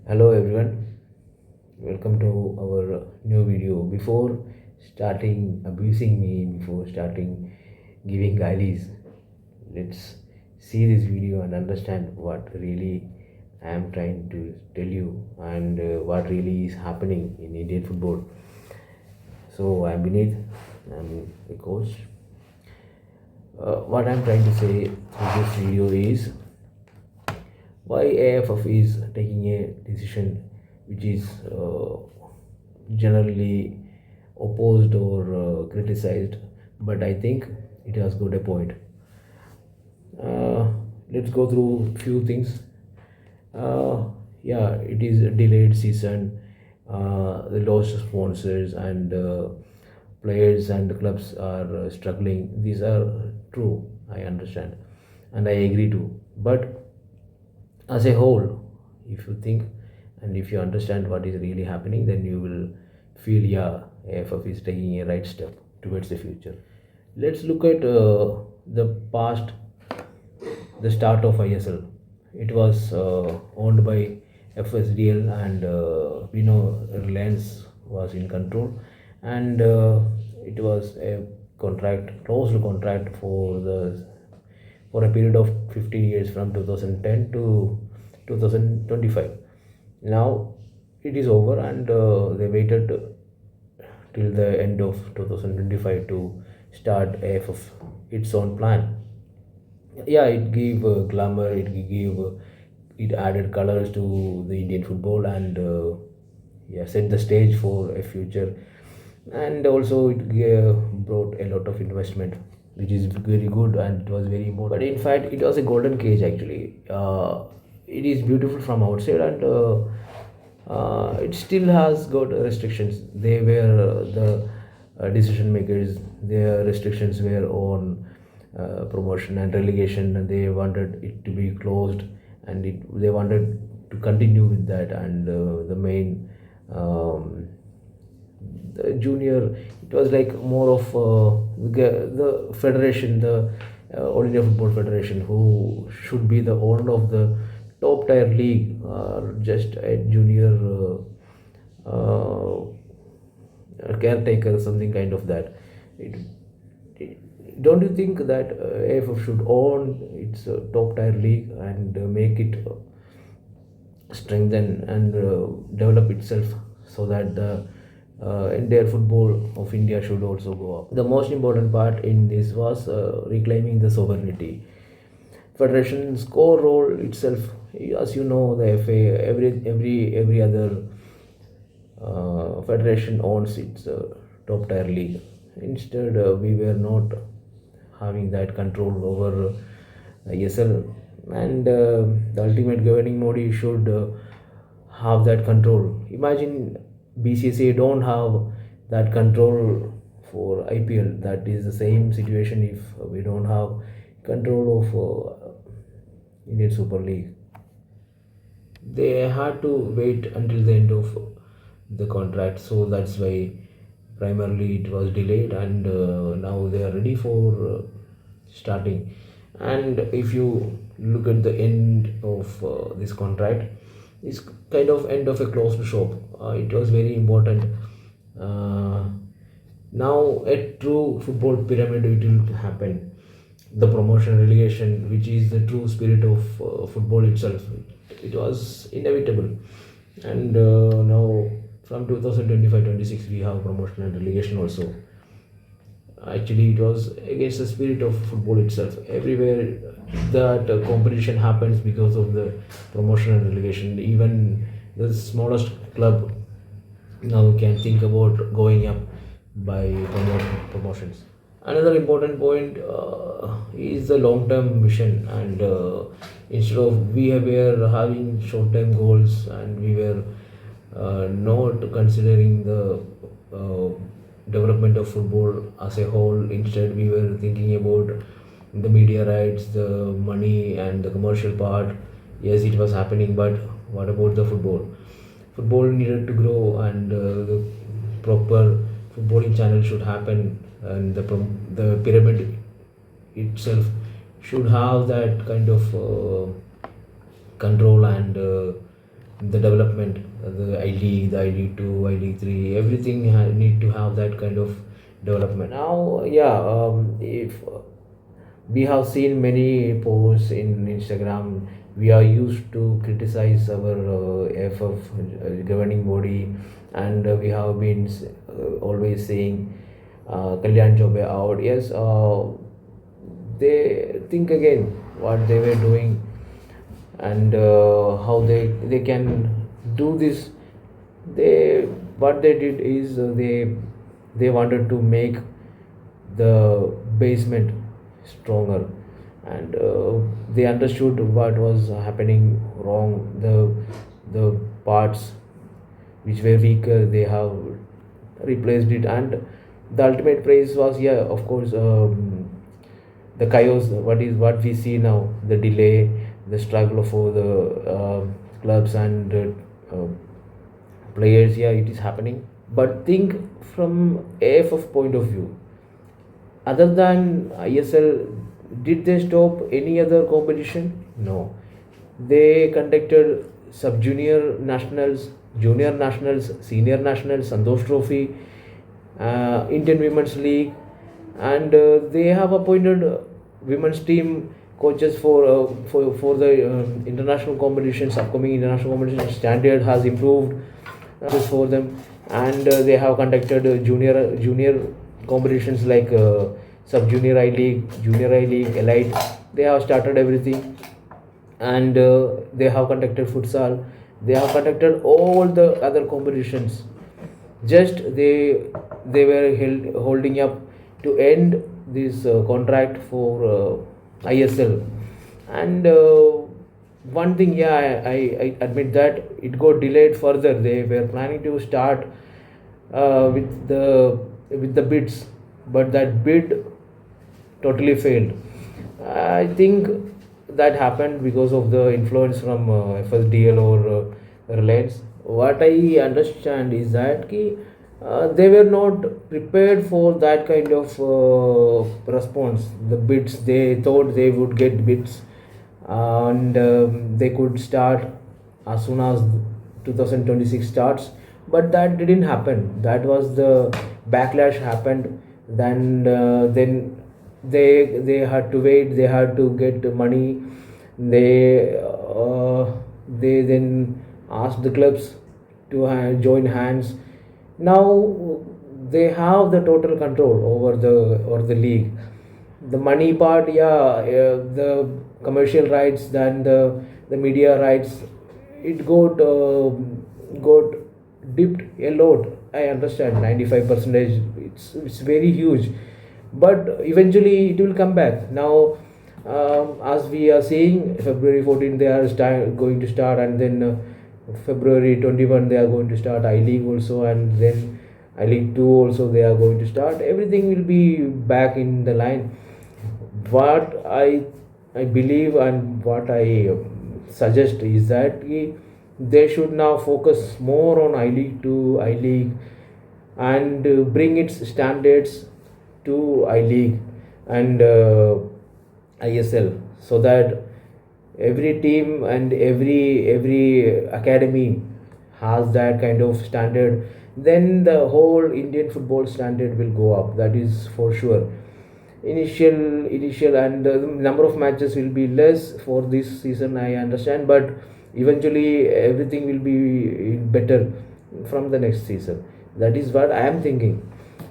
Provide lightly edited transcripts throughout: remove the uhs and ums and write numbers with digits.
Hello everyone, welcome to our new video. Before starting abusing me, before starting giving guidelines, let's see this video and understand what really I am trying to tell you and what really is happening in Indian football. So I'm Beneath, I'm the coach. What I'm trying to say through this video is why AIFF is taking a decision which is generally opposed or criticized, but I think it has got a point. Uh, let's go through few things. Yeah, it is a delayed season, the lost sponsors, and players and clubs are struggling. These are true, I understand, and I agree too. But as a whole, if you think and if you understand what is really happening, then you will feel, yeah, AFF is taking a right step towards the future. Let's look at the past, the start of ISL. It was owned by FSDL, and we know Reliance was in control, and it was a closed contract for a period of 15 years from 2010 to 2025. Now it is over, and they waited till the end of 2025 to start AFF its own plan. Yeah, it gave glamour, it added colors to the Indian football, and yeah, set the stage for a future. And also it brought a lot of investment, which is very good, and it was very important. But in fact, it was a golden cage actually. It is beautiful from outside, and it still has got restrictions. They were the decision makers. Their restrictions were on promotion and relegation, and they wanted it to be closed, and they wanted to continue with that. And the main the junior, it was like more of the federation, the All India Football Federation, who should be the owner of the top tier league, just a junior caretaker, something kind of that. Don't you think that AFF should own its top tier league and make it strengthen and develop itself, so that the entire football of India should also go up? The most important part in this was reclaiming the sovereignty. Federation's core role itself, as you know, the FA, every other federation owns its top tier league. Instead, we were not having that control over ESL, and the ultimate governing body should have that control. Imagine BCCA don't have that control for IPL. That is the same situation if we don't have control of Indian Super League. They had to wait until the end of the contract, so that's why primarily it was delayed, and now they are ready for starting. And if you look at the end of this contract, it's kind of end of a closed shop. It was very important. uh, Now a true football pyramid it will happen. The promotion relegation, which is the true spirit of football itself, it was inevitable. And now from 2025-26 we have promotion and relegation also. Actually, it was against the spirit of football itself. Everywhere that competition happens because of the promotion and relegation. Even the smallest club now can think about going up by promotions. Another important point is the long-term vision, and instead of we were having short-term goals, and we were not considering the uh, development of football as a whole. Instead, we were thinking about the media rights, the money, and the commercial part. Yes, it was happening, but what about the football? Football needed to grow, and the proper footballing channel should happen, and the pyramid itself should have that kind of control and the development, the I League, the I League 2, I League 3, everything need to have that kind of development. Now, yeah, if we have seen many posts in Instagram, we are used to criticize our FF governing body, and we have been always saying Kalyan Chobe out. Yes, they think again what they were doing, and how they can do this. They What they did is they wanted to make the basement stronger, and they understood what was happening wrong. The parts which were weaker, they have replaced it, and the ultimate praise was, yeah, of course, the chaos. What we see now, the delay, the struggle for the clubs and players. Yeah, it is happening. But think from AFF point of view. Other than ISL, did they stop any other competition? No. They conducted sub junior nationals, junior nationals, senior nationals, Sandosh Trophy, Indian Women's League, and they have appointed women's team coaches for the international competitions. Upcoming international competition standard has improved for them, and they have conducted junior competitions like sub junior I League, junior I League, elite. They have started everything, and they have conducted futsal. They have conducted all the other competitions. Just they were holding up to end this contract for ISL, and one thing, yeah, I admit that it got delayed further. They were planning to start with the bids, but that bid totally failed. I think that happened because of the influence from FSDL or Reliance. What I understand is that they were not prepared for that kind of response. The bids, they thought they would get bids, and they could start as soon as 2026 starts, but that didn't happen. That was the backlash happened. Then they had to wait, they had to get money. They then asked the clubs to join hands. Now they have the total control over the league. The money part, yeah, the commercial rights, then the media rights, it got dipped a lot. I understand 95 percentage, it's very huge, but eventually it will come back. Now as we are seeing, February 14 they are going to start, and then February 21 they are going to start I League also, and then I League 2 also they are going to start. Everything will be back in the line. What I believe and what I suggest is that they should now focus more on I League 2, I League, and bring its standards to I League and ISL, so that every team and every academy has that kind of standard. Then the whole Indian football standard will go up. That is for sure. Initial and the number of matches will be less for this season, I understand, but eventually everything will be better from the next season. That is what I am thinking.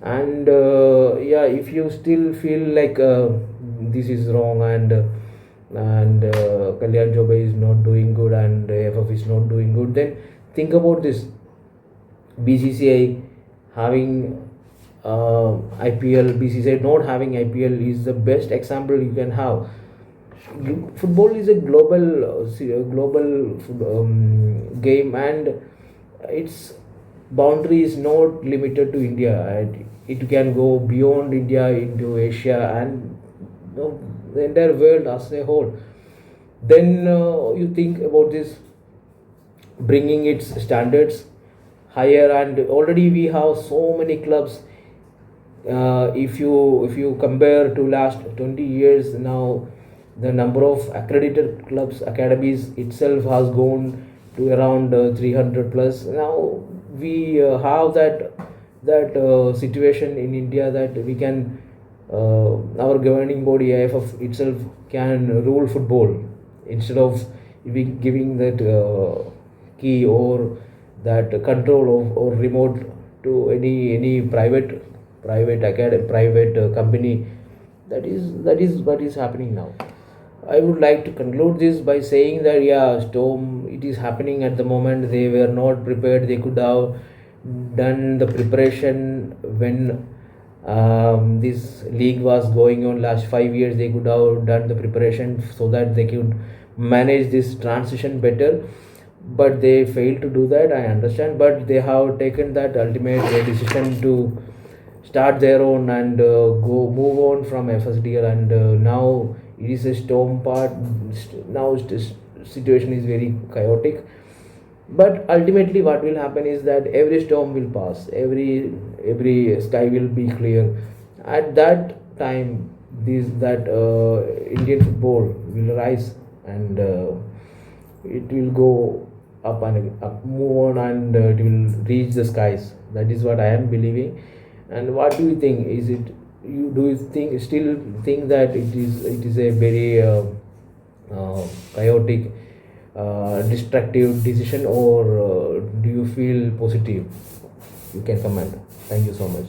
And yeah, if you still feel like this is wrong, and Kalyan Chobe is not doing good, and AFF is not doing good, then think about this. BCCI having IPL, BCCI not having IPL is the best example you can have. Football is a global game, and its boundary is not limited to India. It can go beyond India into Asia, and the entire world as a whole. Then you think about this, bringing its standards higher, and already we have so many clubs. If you compare to last 20 years, now the number of accredited clubs, academies itself has gone to around 300 plus. Now we have that situation in India that we can our governing body AIFF itself can rule football instead of giving that key or that control of or remote to any private company. That is what is happening now. I would like to conclude this by saying that yeah, storm it is happening at the moment. They were not prepared. They could have done the preparation when this league was going on last 5 years. They could have done the preparation so that they could manage this transition better. But they failed to do that. I understand. But they have taken that ultimate decision to start their own and go move on from FSDL, and now it is a storm part. Now this situation is very chaotic, but ultimately what will happen is that every storm will pass, every sky will be clear. At that time this that Indian football will rise, and it will go up and up, move on, and it will reach the skies. That is what I am believing. And what do you think? Is it you do you think still think that it is a very chaotic, destructive decision, or do you feel positive? You can comment. Thank you so much.